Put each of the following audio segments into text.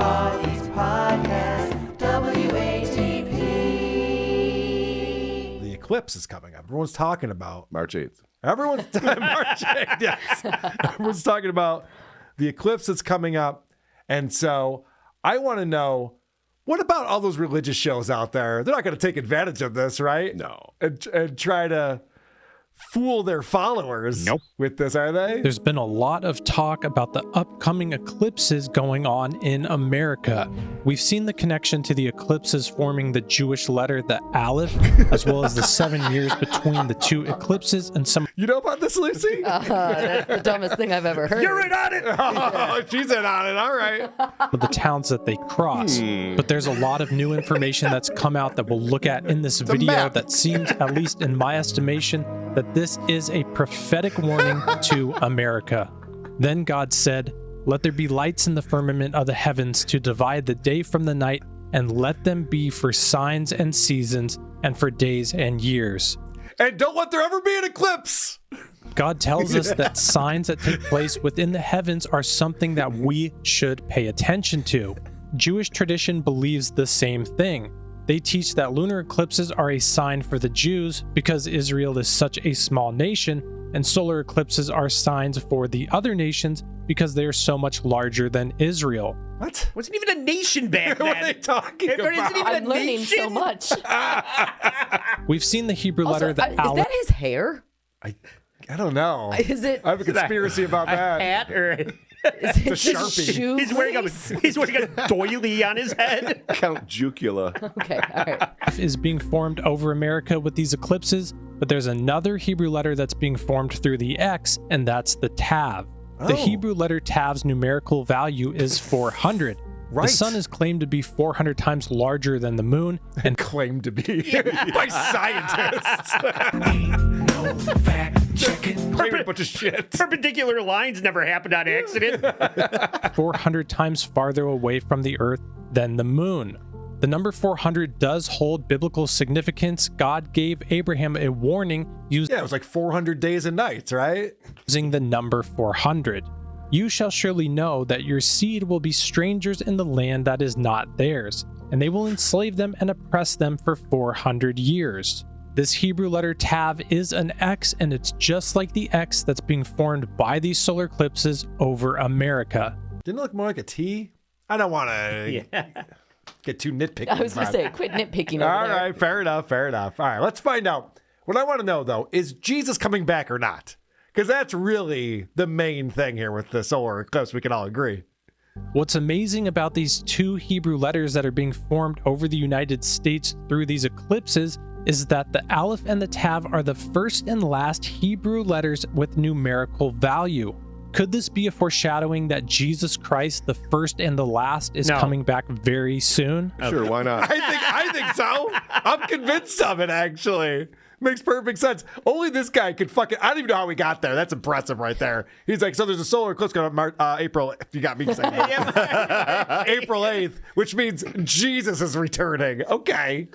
Podcast, WATP. The eclipse is coming up. Everyone's talking about March 8th. March 8th, yes. Everyone's talking about the eclipse that's coming up. And so I want to know, what about all those religious shows out there? They're not going to take advantage of this, right? No. And try to fool their followers with this, are they? There's been a lot of talk about the upcoming eclipses going on in America. We've seen the connection to the eclipses forming the Jewish letter, the Aleph, as well as the 7 years between the two eclipses and some... You know about this, Lucy? That's the dumbest thing I've ever heard. You're in on it! Oh, she's in on it, all right. of the towns that they cross. But there's a lot of new information that's come out that we'll look at in this video that seems, at least in my estimation, that this is a prophetic warning to America. Then God said, "Let there be lights in the firmament of the heavens to divide the day from the night, and let them be for signs and seasons, and for days and years." And don't let there ever be an eclipse. God tells us that signs that take place within the heavens are something that we should pay attention to. Jewish tradition believes the same thing. They teach that lunar eclipses are a sign for the Jews because Israel is such a small nation, and solar eclipses are signs for the other nations because they are so much larger than Israel. What? Wasn't even a nation back then. What are they talking There about? isn't even I'm a learning nation. so much. We've seen the Hebrew Also, letter, the is Aleph. that his hair? I don't know. Is it? I have a conspiracy about A that. hat or Is it It's a his Sharpie. he's wearing a doily on his head. Count Jucula. Okay, all right. is being formed over America with these eclipses, but there's another Hebrew letter that's being formed through the X, and that's the Tav. The Hebrew letter Tav's numerical value is 400. Right. The sun is claimed to be 400 times larger than the moon, and Claimed to be by scientists. Claiming a bunch of shit. Perpendicular lines never happened on accident. 400 times farther away from the Earth than the moon. The number 400 does hold biblical significance. God gave Abraham a warning Yeah, it was like 400 days and nights, right? using the number 400. You shall surely know that your seed will be strangers in the land that is not theirs, and they will enslave them and oppress them for 400 years. This Hebrew letter Tav is an X, and it's just like the X that's being formed by these solar eclipses over America. Didn't it look more like a T? I don't want to get too nitpicky. I was going to say, quit nitpicking over All there. right, fair enough. All right, let's find out. What I want to know, though, is Jesus coming back or not? Because that's really the main thing here with the solar eclipse. We can all agree. What's amazing about these two Hebrew letters that are being formed over the United States through these eclipses is that the Aleph and the Tav are the first and last Hebrew letters with numerical value. Could this be a foreshadowing that Jesus Christ, the first and the last, is coming back very soon? Sure, why not? I think so. I'm convinced of it, actually. Makes perfect sense. Only this guy could fucking... I don't even know how we got there. That's impressive right there. He's like, so there's a solar eclipse coming up April... You got me saying that. April 8th, which means Jesus is returning. Okay.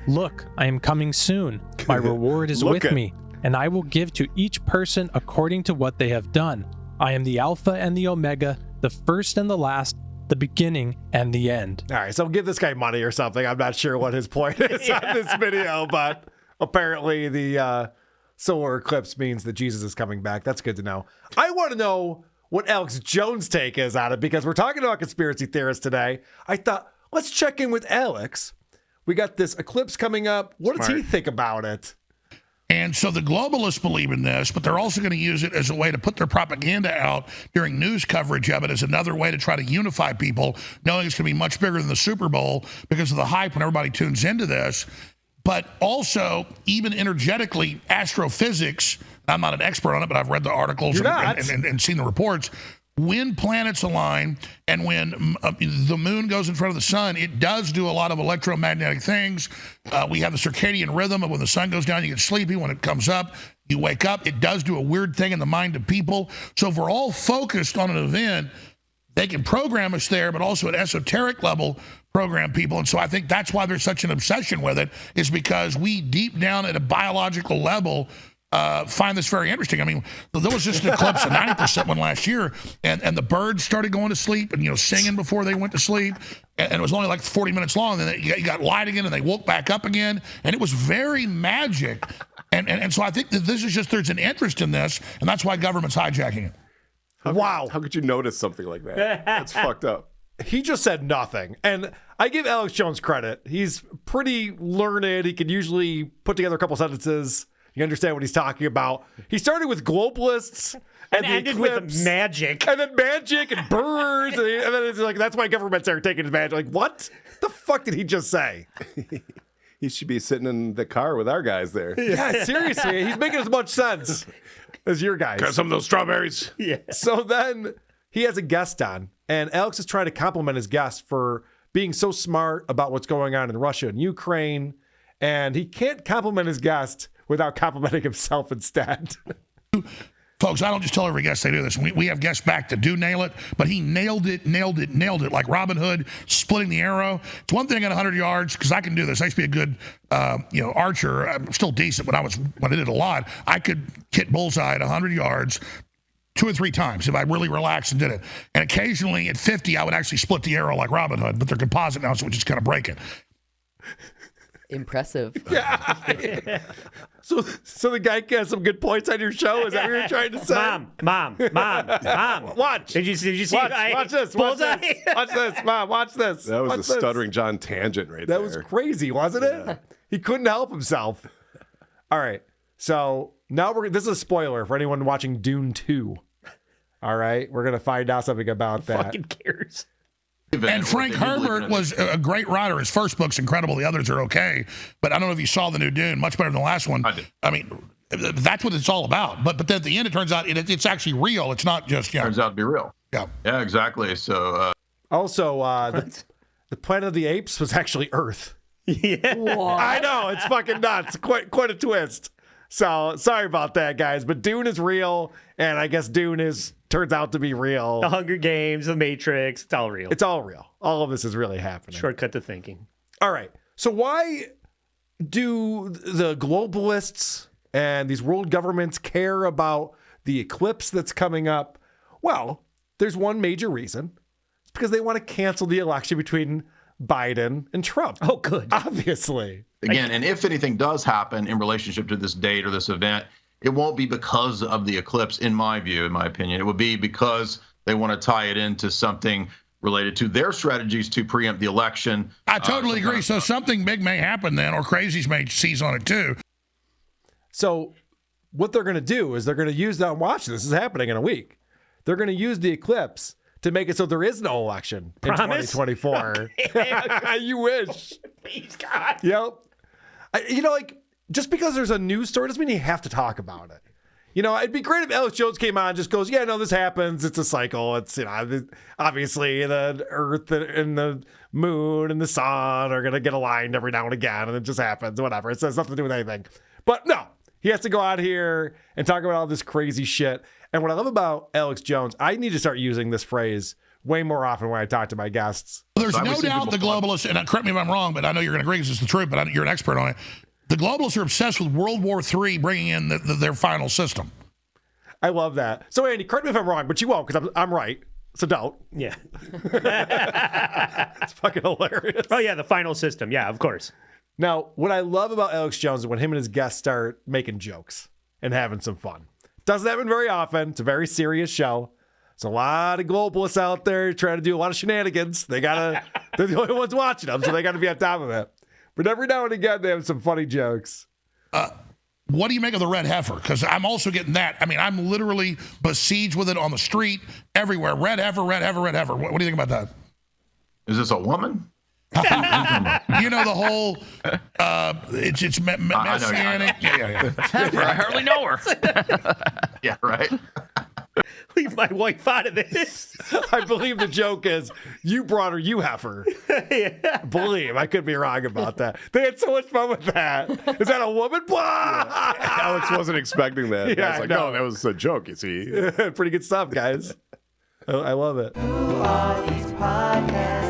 Look, I am coming soon. My reward is with me, and I will give to each person according to what they have done. I am the Alpha and the Omega, the first and the last, the beginning and the end. All right, so give this guy money or something. I'm not sure what his point is on this video, but apparently the solar eclipse means that Jesus is coming back. That's good to know. I want to know what Alex Jones' take is on it, because we're talking about conspiracy theorists today. I thought, let's check in with Alex. We got this eclipse coming up. What does he think about it? And so the globalists believe in this, but they're also going to use it as a way to put their propaganda out during news coverage of it as another way to try to unify people, knowing it's going to be much bigger than the Super Bowl because of the hype when everybody tunes into this. But also, even energetically, astrophysics, I'm not an expert on it, but I've read the articles and seen the reports. When planets align and when the moon goes in front of the sun, it does do a lot of electromagnetic things. We have the circadian rhythm of when the sun goes down, you get sleepy. When it comes up, you wake up. It does do a weird thing in the mind of people. So if we're all focused on an event, they can program us there, but also at esoteric level, program people. And so I think that's why there's such an obsession with it, is because we deep down at a biological level find this very interesting. I mean, there was just an eclipse, a 90% one last year, and the birds started going to sleep and, singing before they went to sleep. And it was only like 40 minutes long. And then you got light again, and they woke back up again. And it was very magic. And so I think that this is just, there's an interest in this, and that's why government's hijacking it. Wow. How could you notice something like that? That's fucked up. He just said nothing. And I give Alex Jones credit. He's pretty learned. He can usually put together a couple sentences. You understand what he's talking about. He started with globalists and the ended eclipse, with magic. and then magic and birds. and then it's like, that's why governments are taking his magic. Like, what the fuck did he just say? He should be sitting in the car with our guys there. Yeah, seriously. He's making as much sense as your guys. Got some of those strawberries. Yeah. So then he has a guest on, and Alex is trying to compliment his guest for being so smart about what's going on in Russia and Ukraine. And he can't compliment his guest without complimenting himself instead. Folks, I don't just tell every guest they do this. We have guests back that do nail it, but he nailed it like Robin Hood splitting the arrow. It's one thing at 100 yards, because I can do this. I used to be a good archer. I'm still decent when I did it a lot. I could hit bullseye at 100 yards 2 or 3 times if I really relaxed and did it. And occasionally at 50, I would actually split the arrow like Robin Hood, but they're composite now, so we just kind of break it. Impressive. Yeah. So the guy has some good points on your show? Is that what you're trying to say? Mom. Watch. Did you see? Watch this. Bullseye? Watch this, Mom. Watch this. That was watch a this. stuttering John tangent right there. That was crazy, wasn't it? He couldn't help himself. All right. So now this is a spoiler for anyone watching Dune 2. All right. We're going to find out something about that. Fucking cares. And Frank Herbert was a great writer. His first book's incredible. The others are okay. But I don't know if you saw the new Dune. Much better than the last one. I did. I mean, that's what it's all about. But then at the end, it turns out it's actually real. It's not just, Turns out to be real. Yeah. Yeah, exactly. So, Also, the Planet of the Apes was actually Earth. Yeah. I know. It's fucking nuts. Quite a twist. So sorry about that, guys. But Dune is real. And I guess Dune turns out to be real. The Hunger Games, The Matrix, it's all real. It's all real. All of this is really happening. Shortcut to thinking. All right. So why do the globalists and these world governments care about the eclipse that's coming up? Well, there's one major reason. It's because they want to cancel the election between Biden and Trump. Oh, good. Obviously. again, and if anything does happen in relationship to this date or this event, it won't be because of the eclipse, in my view, in my opinion. It would be because they want to tie it into something related to their strategies to preempt the election. I totally agree. So something big may happen then, or crazies may seize on it too. So what they're going to do is they're going to use that. Watch, this is happening in a week. They're going to use the eclipse to make it so there is no election in Promise? 2024. You wish. Please, God. Yep. Just because there's a news story doesn't mean you have to talk about it. It'd be great if Alex Jones came on and just goes, yeah, no, this happens. It's a cycle. It's, obviously the Earth and the moon and the sun are going to get aligned every now and again, and it just happens, whatever. It has nothing to do with anything. But no, he has to go out here and talk about all this crazy shit. And what I love about Alex Jones, I need to start using this phrase way more often when I talk to my guests. There's no doubt the globalists, and correct me if I'm wrong, but I know you're going to agree because it's the truth, but you're an expert on it. The globalists are obsessed with World War III bringing in their final system. I love that. So, Andy, correct me if I'm wrong, but you won't because I'm right. So don't. Yeah. It's fucking hilarious. Oh, yeah, the final system. Yeah, of course. Now, what I love about Alex Jones is when him and his guests start making jokes and having some fun. Doesn't happen very often. It's a very serious show. There's a lot of globalists out there trying to do a lot of shenanigans. They're the only ones watching them, so they got to be on top of it. But every now and again, they have some funny jokes. What do you make of the red heifer? Because I'm also getting that. I mean, I'm literally besieged with it on the street, everywhere. Red heifer, red heifer, red heifer. What do you think about that? Is this a woman? The whole, it's messianic. Yeah. I hardly know her. Yeah, right. Leave my wife out of this. I believe the joke is, you brought her, you heifer. Yeah. Believe. I could be wrong about that. They had so much fun with that. Is that a woman? Blah! Alex wasn't expecting that. Yeah, I was like, I know. no, that was a joke, you see. Pretty good stuff, guys. I love it. Who are these podcasts?